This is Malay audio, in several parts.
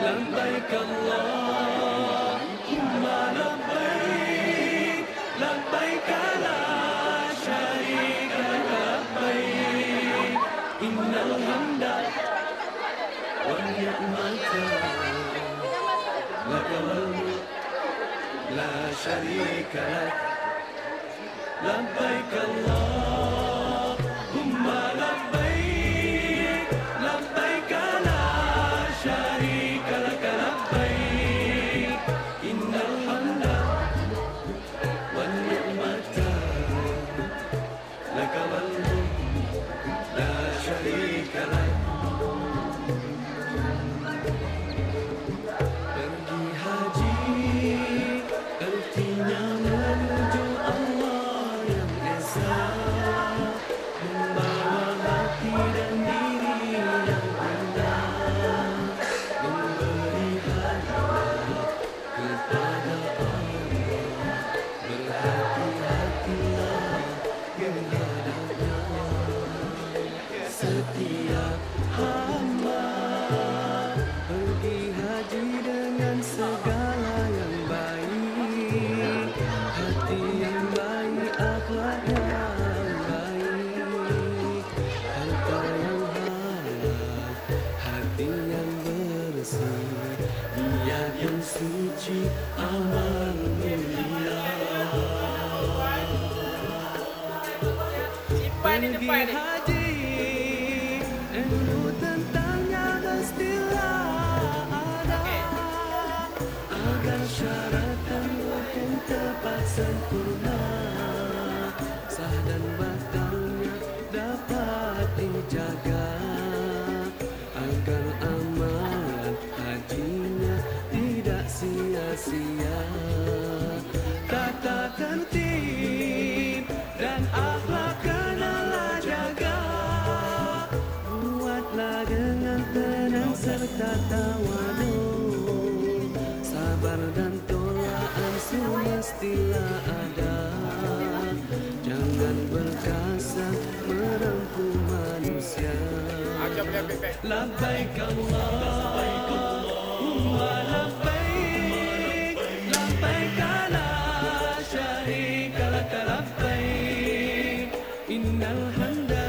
لبيك اللهم لبيك لبيك لا شريك لك لبيك إن الحمد والنعمة لك والملك لا شريك لك لبيك اللهم لبيك لبيك لا شريك لك لبيك إن الحمد والنعمة لك والملك لا شريك لك. Pergi haji artinya menuju Allah yang esa, membawa hati dan diri yang rendah, memberi hadiah kepada Allah, berhati-hatilah menghadapnya. Setiap hamba pergi haji dengan segala yang baik, hati yang baik, akhlak yang baik, harta yang halal, hati yang bersih, niat yang suci, amal mulia. Pergi haji, ilmu tentangnya mestilah ada, agar syarat dan rukun tepat sempurna, sah dan batalnya dapat dijaga, agar amalan hajinya tidak sia-sia. Tata tertib dan akhlak kenalah jaga, buatlah dengan tenang serta tawadu, sabar dan tolaan semestilah ada, jangan berkasa merempuh manusia. Labbaik Allahumma labbaik labbaik la syarika lak labbaik innal hamda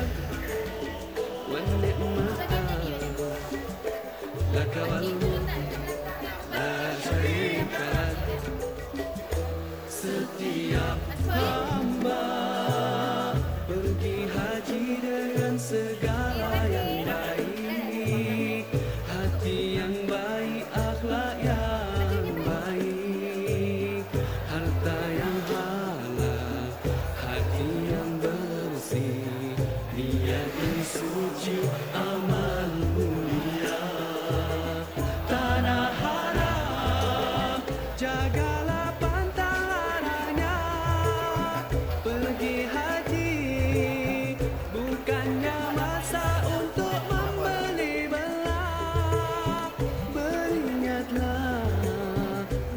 wan ni'mata lak wal mulk la syarika lak. Setiap hamba pergi haji dengan segala yang baik, hati yang baik, akhlak yang baik, harta yang halal, hati yang bersih, niat yang suci, amal mulia. Tanah haram jagalah pantang larangnya, pergi haji bukannya masa untuk membeli belah, beringatlah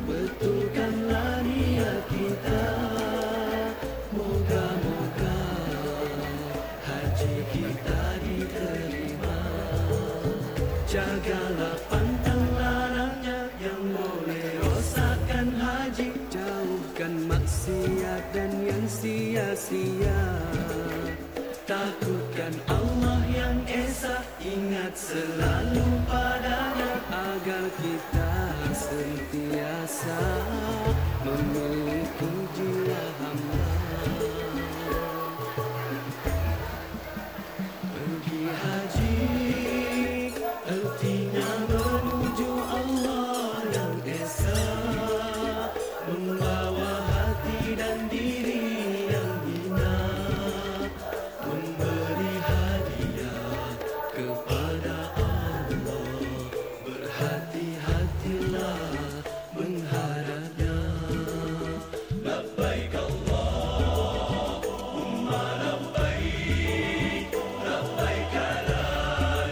betulkanlah niat kita, moga-moga haji kita diterima. Jagalah pantang larangnya yang boleh rosakkan haji, jauhkan maksiat dan yang sia-sia. Takutkan Allah yang esa, ingat selalu padanya, agar kita sentiasa memiliki jiwa hamba. Pergi haji artinya menuju Allah yang esa, membawa hati dan diri yang hina, memberi hadiah kepada Allah, berhati-hatilah menghadapnya. Labbaik Allahumma labbaik labbaik la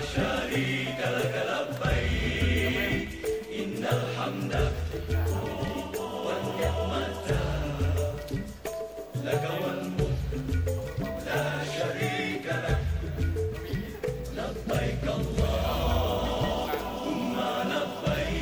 syarika lak labbaik innal hamda wan ni'mata lak wal mulk la syarika lak. Labbaik Allahumma labbaik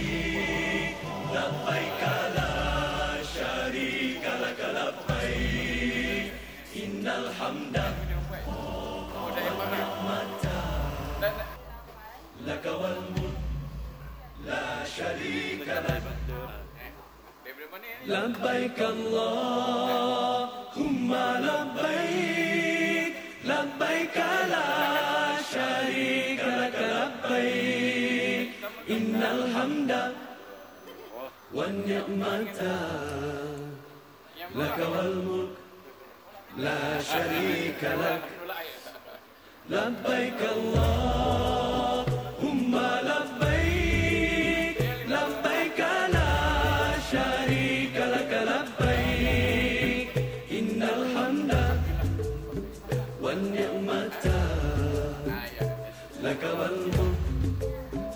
Labbaik Allahumma labbaik, labbaik la syarika lak labbaik, innal hamda wan ni'mata lak wal mulk la syarika lak. Labbaik Allahumma labbaik, labbaik la syarika lak labbaik, innal hamda wan ni'mata lak wal mulk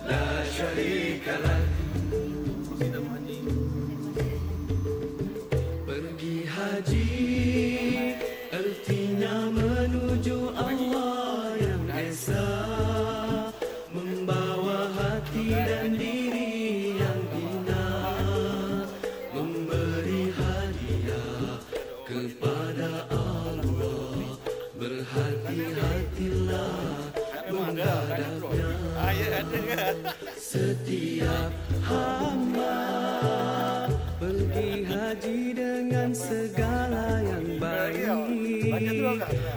la syarika lak. Pergi haji artinya menuju Allah yang esa, membawa hati dan diri yang hina, memberi hadiah kepada Allah. Berhati-hatilah menghadapnya. Setiap hamba pergi haji dengan segala yang baik,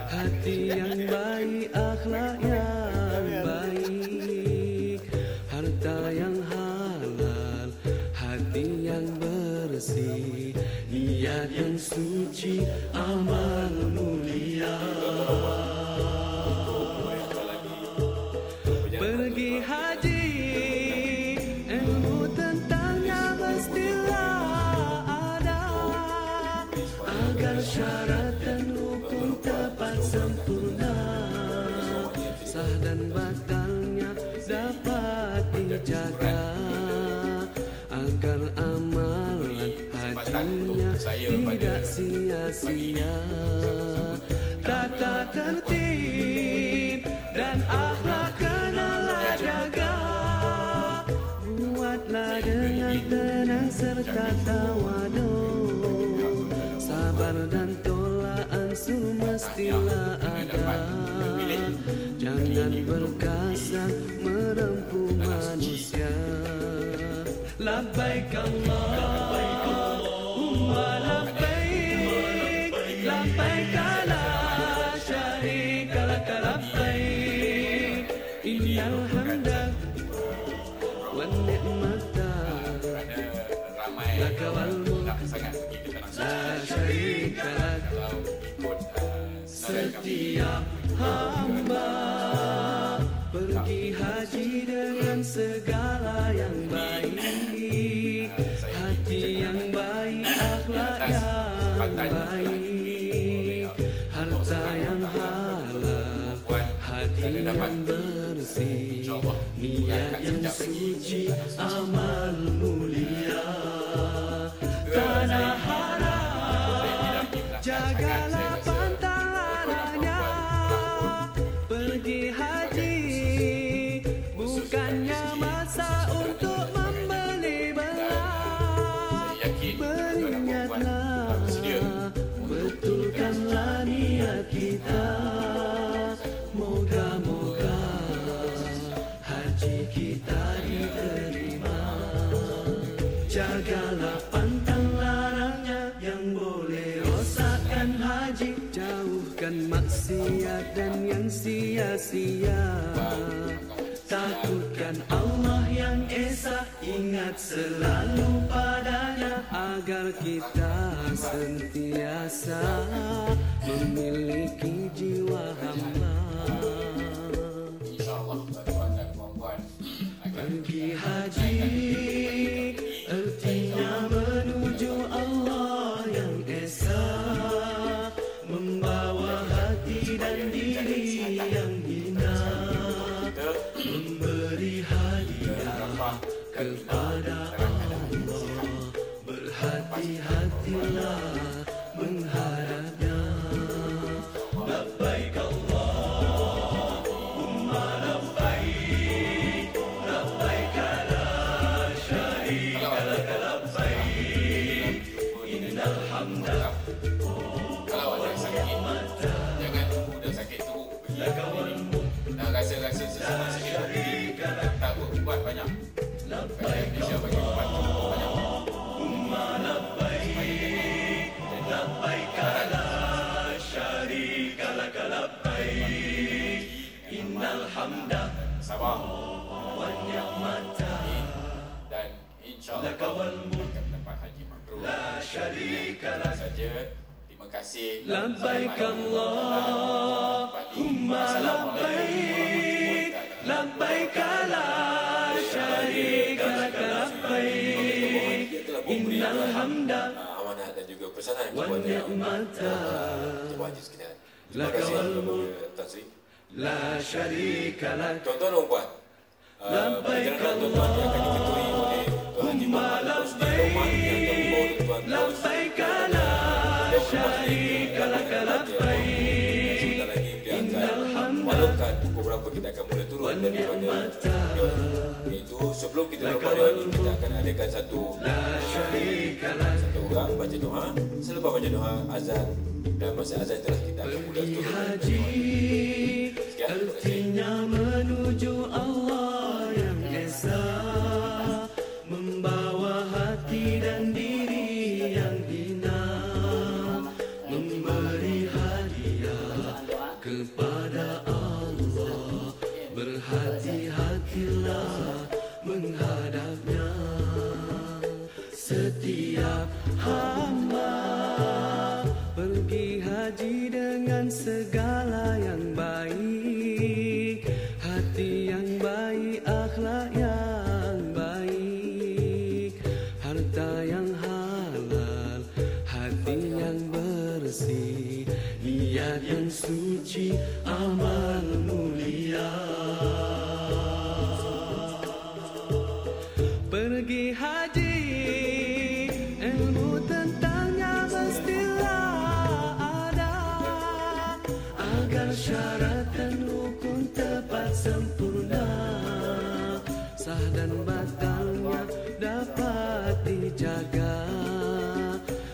hati yang baik, akhlak yang baik, harta yang halal, hati yang bersih, niat yang suci, amal mulia. Pergi haji, ilmu tentangnya mestilah ada, agar syarat dan hukum tepat sempurna, sah dan batalnya dapat dijaga, agar amalan hajinya tidak sia-sia. Tata tertib dan akhlak kenalah jaga, buatlah dengan tenang serta tawadu, sabar dan tolak ansur mestilah ada, jangan berkasar merempuh manusia. Labbaik Allahumma labbaik, labbaik la syarika lak labbaik, innal hamda wan ni'mata lak wal mulk la syarika lak. Setiap hamba pergi haji dengan segala yang baik, hati yang baik, akhlak yang baik, harta yang halal, hati yang bersih, niat yang suci, amal mulia. Tanah haram jagalah pantang larangnya, pergi haji bukannya masa untuk membeli belah. Beringatlah, betulkanlah niat kita, moga-moga haji kita diterima. Jagalah pantang larangnya yang boleh rosakkan haji, jauhkan maksiat dan yang sia-sia. Takutkan Allah yang esa, ingat selalu padanya, agar kita sentiasa memiliki jiwa hamba. Pergi haji artinya menuju Allah yang esa, membawa hati dan diri yang hina, memberi hadiah kepada Allah. Berhati-hatilah menghadapnya. Labbaik Allahumma labbaik, labbaik la syarika lak labbaik, innal hamda. Kalau ada sakit, jangan tunggu dah sakit teruk. Dah rasa-rasa sesak sikit, tak buat banyak. Malaysia bagi ubat. InsyaAllah akan mendapat haji mabrur. Saja. Terima kasih. Labbaik Allahumma labbaik, labbaik la syarika lak labbaik, innal hamda amanah dan juga pesanan wa ni'mata Coba aja sekejap. Terima kasih Tan Sri. la syarika lak. Tuan-tuan dan puan, perjalanan tuan-tuan yang akan diketuai oleh Tuan Haji Muhammad Terus di rumah yang akan membawa tuan-tuan terus Labbaik la syarika lak labbaik, sebentar lagi dia akan maklumkan pukul berapa kita akan mula turun daripada Riau. Iaitu sebelum kita lepas Riau ini, kita akan adakan satu orang baca doa. Selepas baca doa, azan, dan masa azan itulah kita akan mula turun. haji Sekian, terima kasih. artinya menuju Allah yang esa, membawa hati dan diri yang hina, memberi hadiah kepada Allah, berhati-hatilah menghadapnya. Setiap hamba pergi haji dengan segala yang baik, hati yang baik, akhlak yang baik, harta yang halal, hati yang bersih, niat yang suci, amal mulia. Pergi haji, ilmu tentangnya mestilah ada, agar syarat dan rukun tepat sempurna, sah dan batalnya dapat dijaga,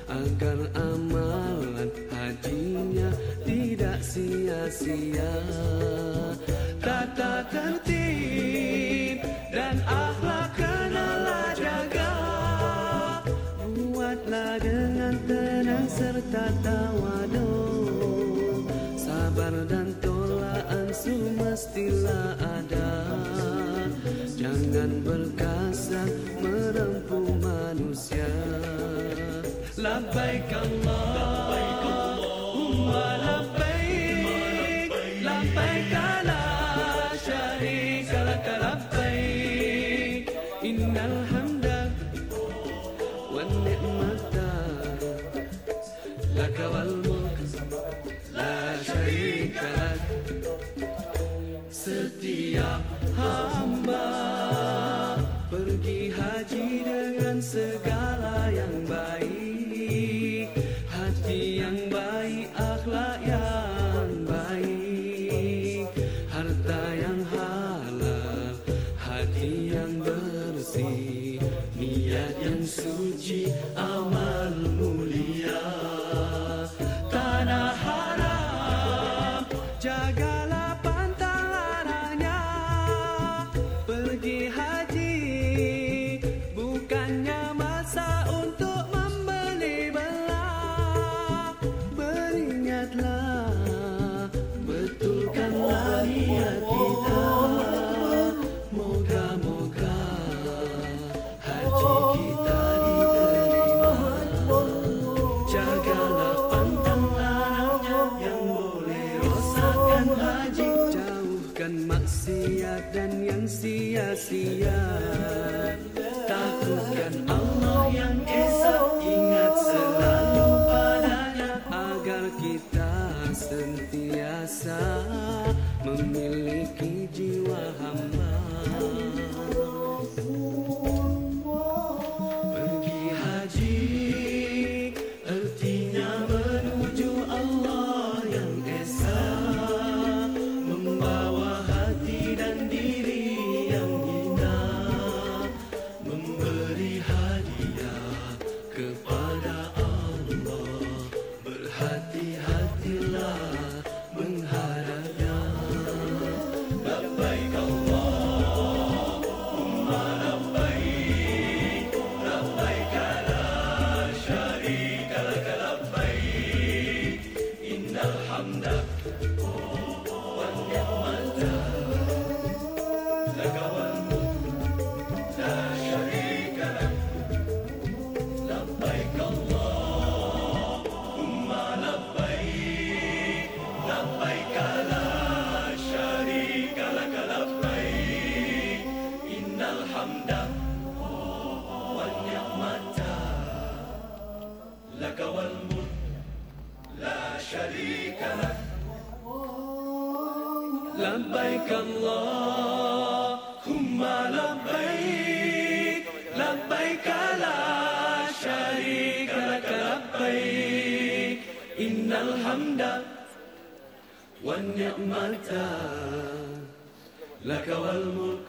agar amalan hajinya tidak sia-sia. Tata tertib dan akhlak kenalah jaga, buatlah dengan tenang serta tawadu, sabar dan tolak ansur mestilah ada, jangan berkasar merempuh manusia. Labbaik Allahumma labbaik, labbaik la syarika lak labbaik, innal hamda wan ni'mata laka wal mulk la syarika lak. Setiap hamba pergi haji dengan segala yang baik, hati yang baik, akhlak yang baik, harta yang halal, hati yang bersih, niat yang suci, amal mulia. Tanah haram, jagalah pantang larangnya. Pergi haji bukannya masa untuk membeli labbaik Allahumma labbaik labbaik la syarika lak labbaik innal hamda wan ni'mata lak wal mulk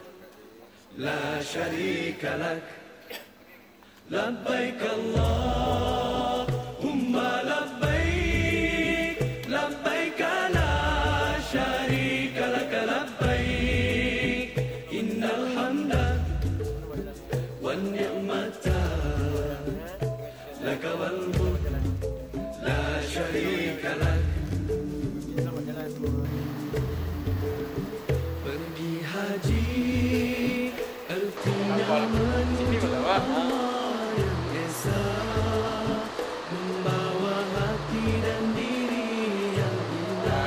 la syarika lak labbaik Allahumma labbaik labbaik la syarika lak labbaik innal hamda wan ni'mata lak wal mulk la syarika lak. Pergi haji artinya menuju yang esa, membawa hati dan diri yang hina,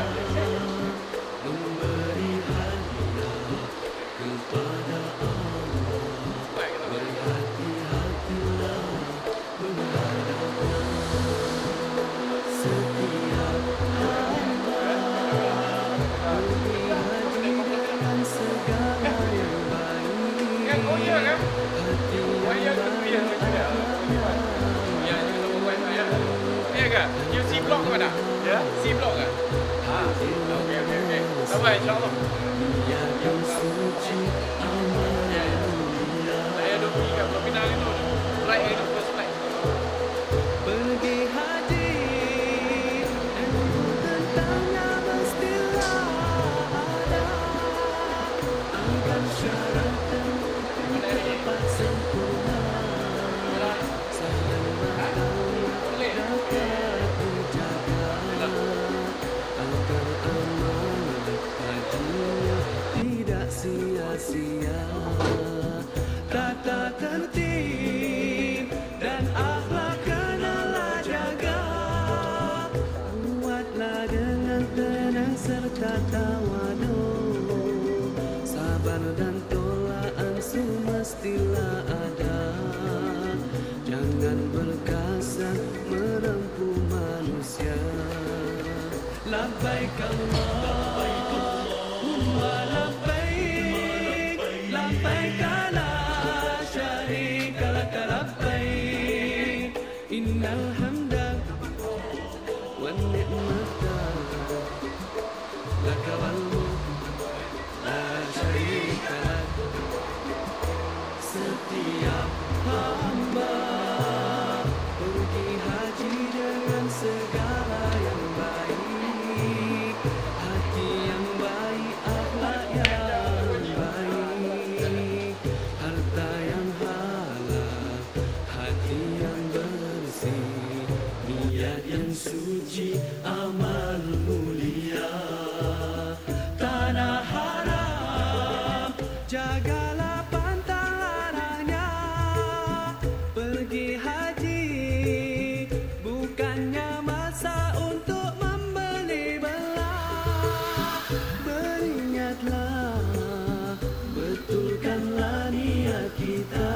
memberi hadiah kepada Allah. Berhati-hatilah menghadapnya. Setiap hamba pergi haji dengan segala yang baik. Hati yang You C block ke tak? Ya? C block ke? Okey. Sampai insya-Allah. yang suci aman. Saya duk pergi kat Pinang itu. Flight itu first flight. Pergi haji ilmu tentangnya mestilah ada. Angkat syarat dan dapat sempurna. Sayang mengetahui dapat dijaga. Agar amal hajinya tidak sia-sia. Tata tertib dan akhlak kenalah jaga. Buatlah dengan tenang serta tawadu. Sabar dan tolak ansur mestilah ada. Jangan berkasar merempuh manusia. Labbaik Allahumma labbaik labbaik la syarika lak labbaik innal hamda wan ni'mata lak wal mulk la syarika lak. Setiap hamba pergi haji dengan segala yang baik, hati yang baik, akhlak yang baik, harta yang halal, hati yang bersih, niat yang suci, amal mulia. Tanah haram, jagalah pantang larangnya. Pergi haji bukannya masa untuk membeli belah. Beringatlah, betulkanlah niat kita.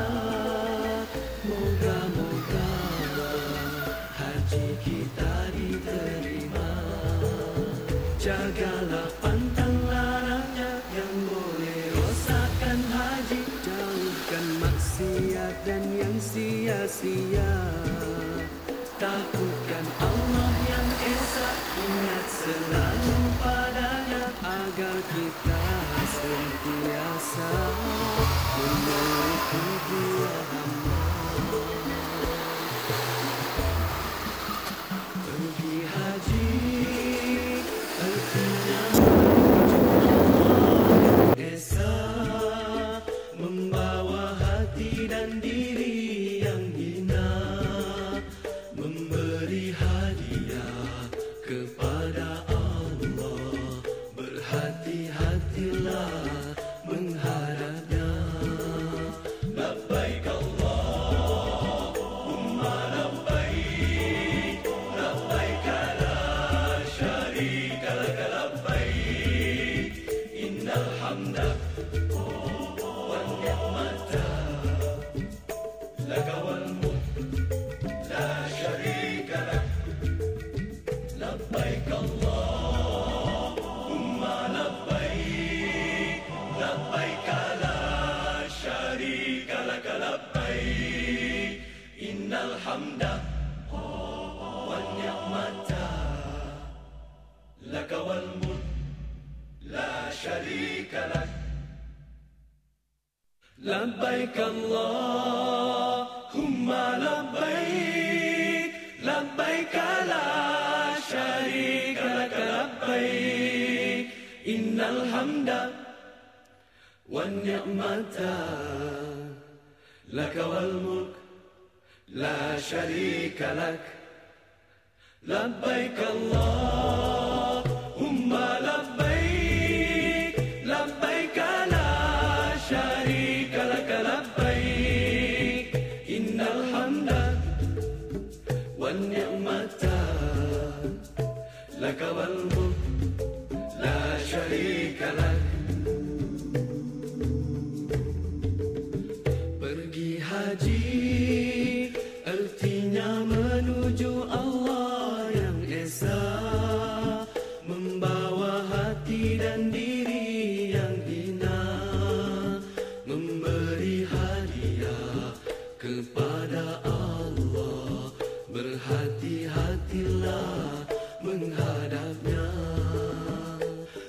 Moga-moga haji kita diterima. Jagalah pantang larangnya yang boleh rosakkan haji. Jauhkan maksiat dan yang sia-sia. Takutkan Allah yang esa, ingat selalu padanya agar kita sentiasa memiliki Dia hamba. Pergi haji artinya esa, membawa hati dan diri yang hina, memberi hadiah kepada Allah. Berhati-hatilah menghadapnya. Labbaik Allahumma labbaik labbaik la syarika lak labbaik innal hamda wan ni'mata innal hamda wan ni'mata laka wal mulk la syarika lak. Labbaik Allahumma labbaik, labbaik la syarika lak labbaik, innal hamda wan ni'mata laka wal mulk la syarika lak. Labbaik Allahumma labbaik, labbaik la syarika lak labbaik, innal hamda wan ni'mata laka wal mulk la syarika lak. Pergi haji artinya menuju Allah yang esa, membawa hati dan diri yang hina, memberi hadiah kepada Allah. Berhati-hatilah menghadapnya.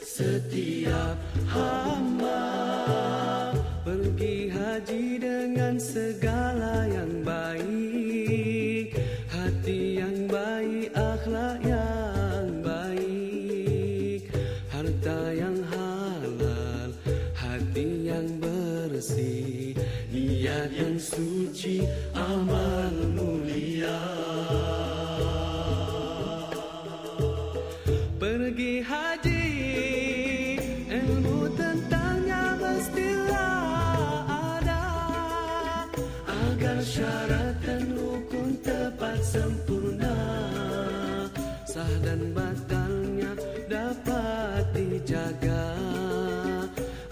Setiap hamba pergi haji dengan segala yang baik, hati yang baik, akhlak yang baik, harta yang halal, hati yang bersih, niat yang suci, amal mulia. Pergi haji, ilmu tentangnya mestilah ada, agar syarat dan rukun tepat sempurna, sah dan batalnya dapat dijaga,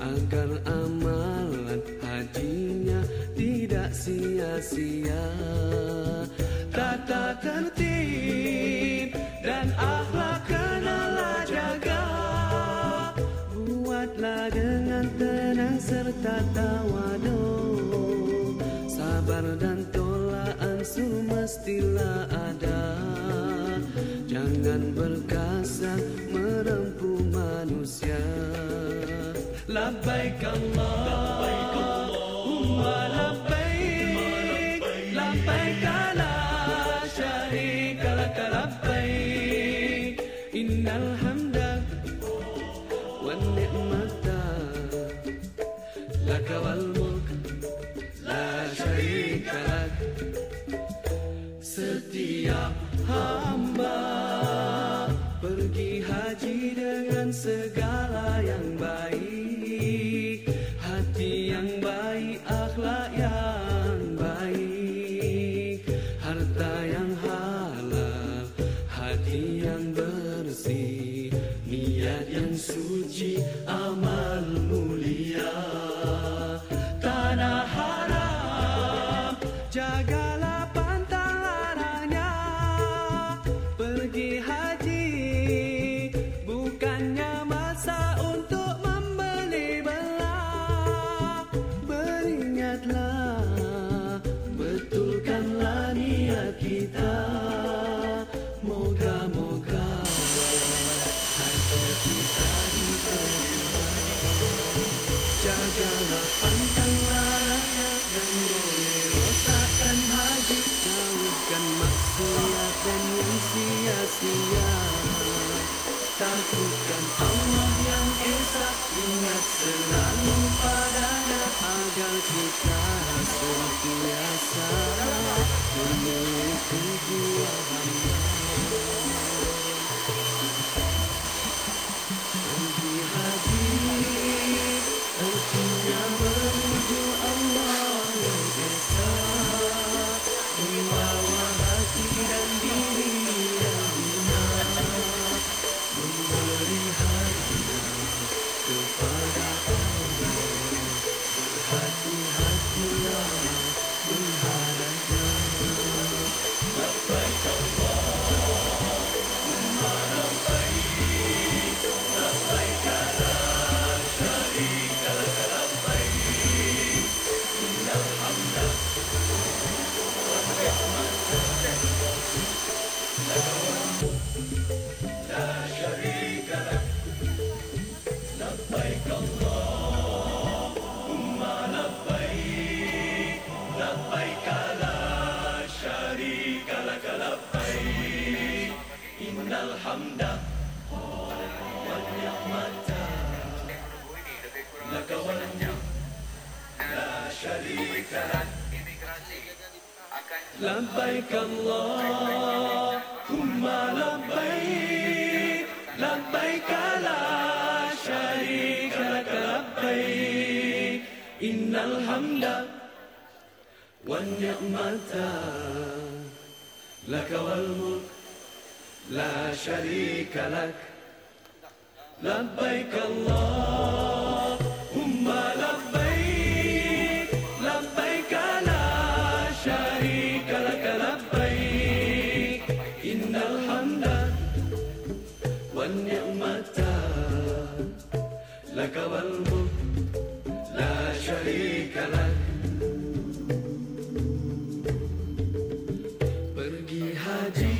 agar amalan hajinya tidak sia-sia. Tata tertib dan akhlak kenalah jaga, buatlah dengan tenang serta tawaduk, sabar dan tolak ansur mestilah ada. Jangan berkasar merempuh manusia. Labbaik Allahumma labbaik, labbaik la syarika lak labbaik, innal hamda wan ni'mata laka wal mulk la syarika lak. Setiap hamba pergi haji dengan segala yang baik, hati yang baik, akhlak yang baik, harta yang halal, hati yang bersih, niat yang suci, amal mulia. Tanah haram jagalah pantang larangnya. Pergi haji bukannya masa untuk membeli belah. Beringatlah, betulkanlah niat kita. Moga-moga hati kita diterima. Jagalah pantang larangnya, dan boleh rosakkan haji. Jauhkan maksiat dan yang sia-sia. Takutkan Allah yang esa, ingat selalu padanya, agar kita senantiasa memiliki jiwa hamba. Pergi haji artinya menuju Allah yang esa, membawa hati dan diri yang hina, memberi hadiah kepada Allah. Berhati-hatilah labbaik la syarika lak labbaik innal hamda wan ni'mata lak wal mulk la syarika lak labbaik Allahumma labbaik labbaik la syarika lak labbaik innal hamda wan ni'mata lak wal mulk la syarika lak labbaik Allahumma labbaik labbaik la syarika lak labbaik innal hamda wan ni'mata lak wal mulk la syarika lak. Pergi haji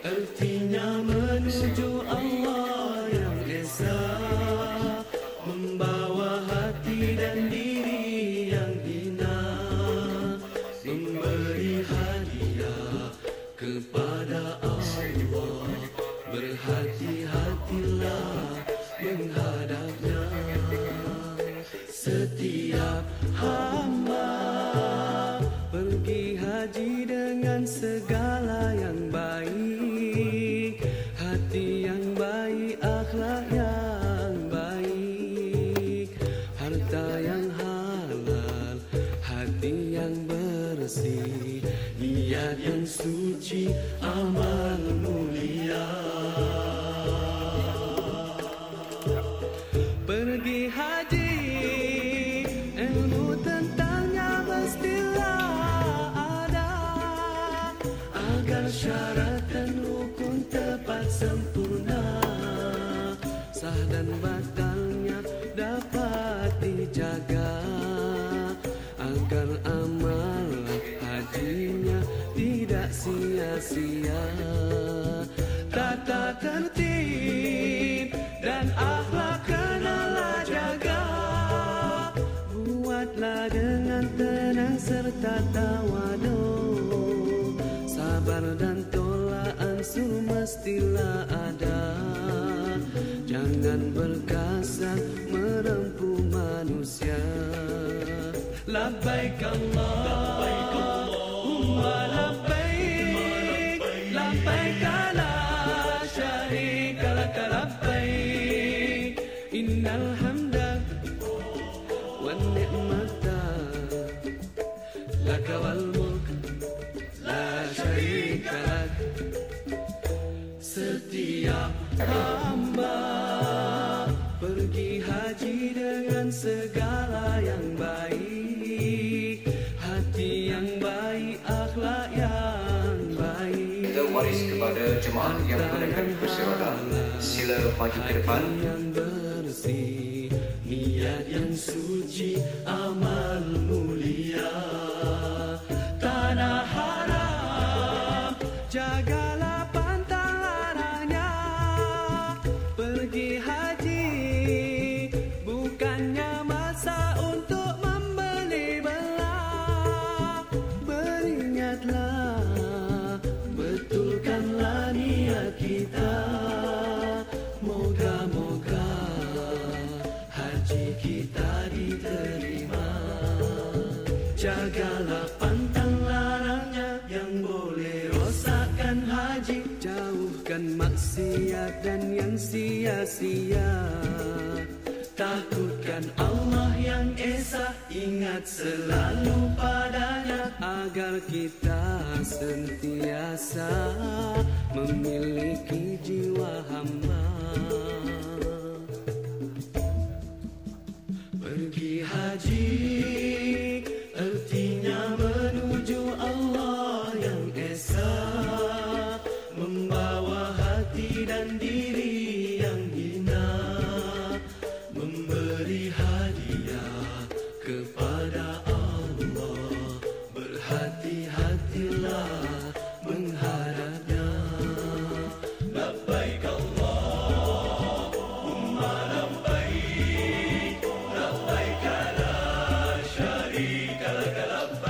artinya menuju Allah yang esa, membawa hati dan diri yang hina, memberi hadiah kepada Allah. Berhati-hatilah menghadapnya. Setiap hamba pergi haji dengan segala yang baik, hati yang baik, akhlak yang baik, harta yang halal, hati yang bersih, niat yang suci, amal mulia. Pergi haji, ilmu tentangnya mestilah ada, agar syarat dan rukun tepat sempurna, sah dan batalnya dapat dijaga, agar amalan hajinya tidak sia-sia. Tata tertib dan akhlak kenalah jaga, buatlah dengan tenang serta tawadu, sabar dan tolak ansur mestilah ada, jangan berkasar merempuh manusia. Labbaik Allahumma labbaik labbaik la syarika lak labbaik innal hamda wan ni'mata lak wal mulk la syarika lak. Setiap hamba pergi haji dengan segala yang baik, hati yang baik, akhlak yang baik. Kita waris kepada jemaah yang menggunakan kursi roda. Sila maju ke depan. Hati yang bersih, niat yang suci, amal mulia. Tanah haram, jagalah pantang larangnya. Pergi haji bukannya masa untuk membeli belah. Beringatlah, betulkanlah niat kita. Moga-moga haji kita diterima. Jagalah pantang larangnya yang boleh rosakkan haji. Jauhkan maksiat dan yang sia-sia. Takutkan Allah yang esa, ingat selalu padanya, agar kita sentiasa memiliki jiwa hamba. Pergi haji artinya menuju Allah yang esa, membawa hati dan diri yang hina, memberi hadiah kepada Allah. Berhati-hatilah menghadapnya. Labbaik Allahumma labbaik labbaik la syarika lak labbaik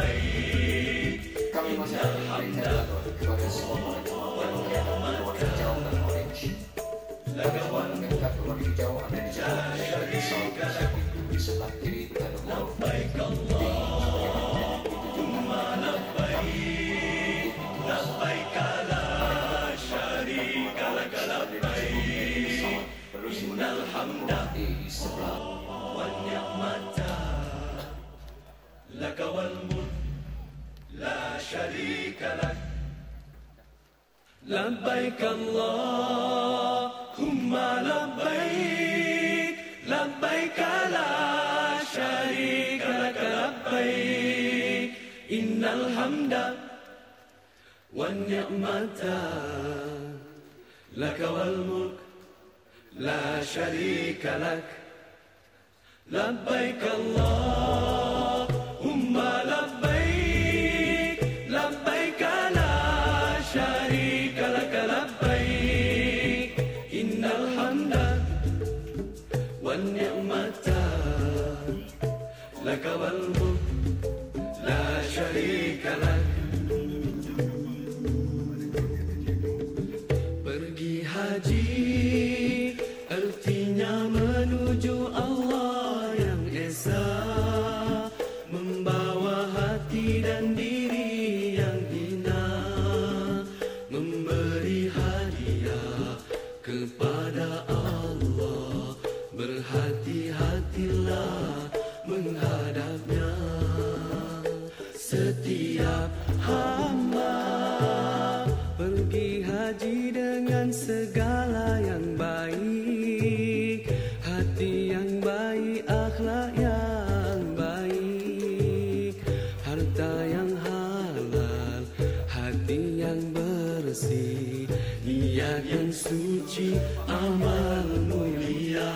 kepada semua para jemaah yang mengenakan warna hijau dan orange. Bagi jemaah yang mengenakan warna hijau, Anda dijalankan dari saat di sebelah kiri dan di sebelah لك والملك لا شريك لك لبيك اللهم لبيك لبيك لا شريك لك لبيك إن الحمد والنعمة لك والملك لا شريك لك لبيك اللهم لبيك لبيك لا شريك لك لبيك إن الحمد والنعمة لك والملك لا شريك لك. Pergi haji artinya menuju Allah yang esa, membawa hati dan diri yang hina, memberi hadiah kepada Allah. Berhati-hatilah menghadapnya. Setiap hamba pergi haji dengan segala yang baik, hati yang baik, akhlak yang baik, harta yang halal, hati yang bersih, niat yang suci, amal mulia.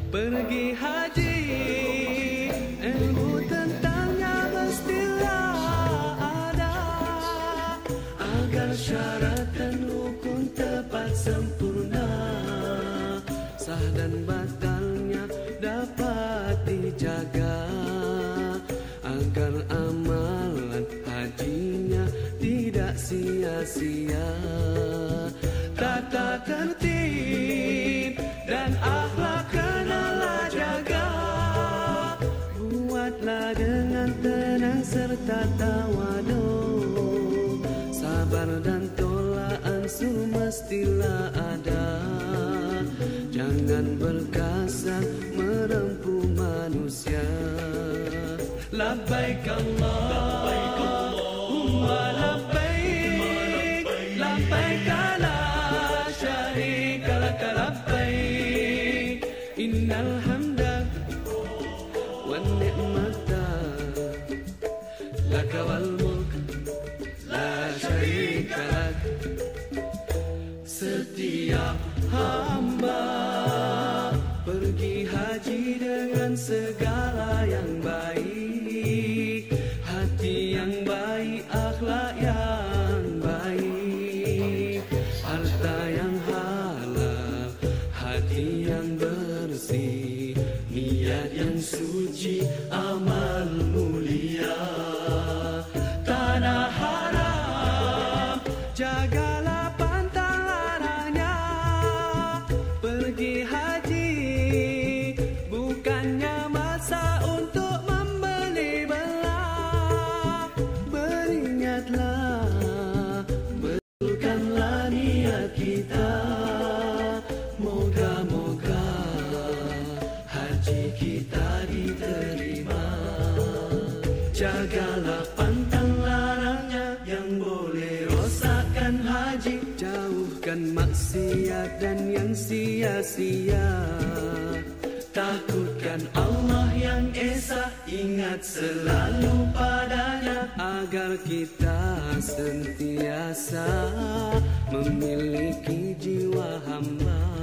Pergi haji, ilmu tentangnya mestilah ada, agar syarat dan rukun tepat sempurna, sah dan batalnya dapat dijaga, agar amalan hajinya tidak sia-sia. Tata tertib dan akhlak kenalah jaga, buatlah dengan tenang serta tawadu, sabar dan tolak ansur mestilah ada. Jangan berkasar merempuh manusia. Labbaik Allahumma labbaik, labbaik la syarika lak labbaik, innal hamda wan ni'mata lak wal mulk la syarika lak. Setiap hamba pergi haji dengan segala yang baik, hati yang baik, akhlak yang baik, harta yang halal, hati yang bersih, niat yang suci, amal mulia. Tanah haram jagalah pantang larangnya. Pergi haji bukannya masa untuk membeli belah. Beringatlah, betulkanlah niat kita. Moga-moga haji kita diterima. Jagalah pantang larangnya yang boleh rosakkan haji. Jauhkan maksiat dan yang sia-sia. Takutkan Allah yang esa, ingat selalu padanya, agar kita sentiasa memiliki jiwa hamba.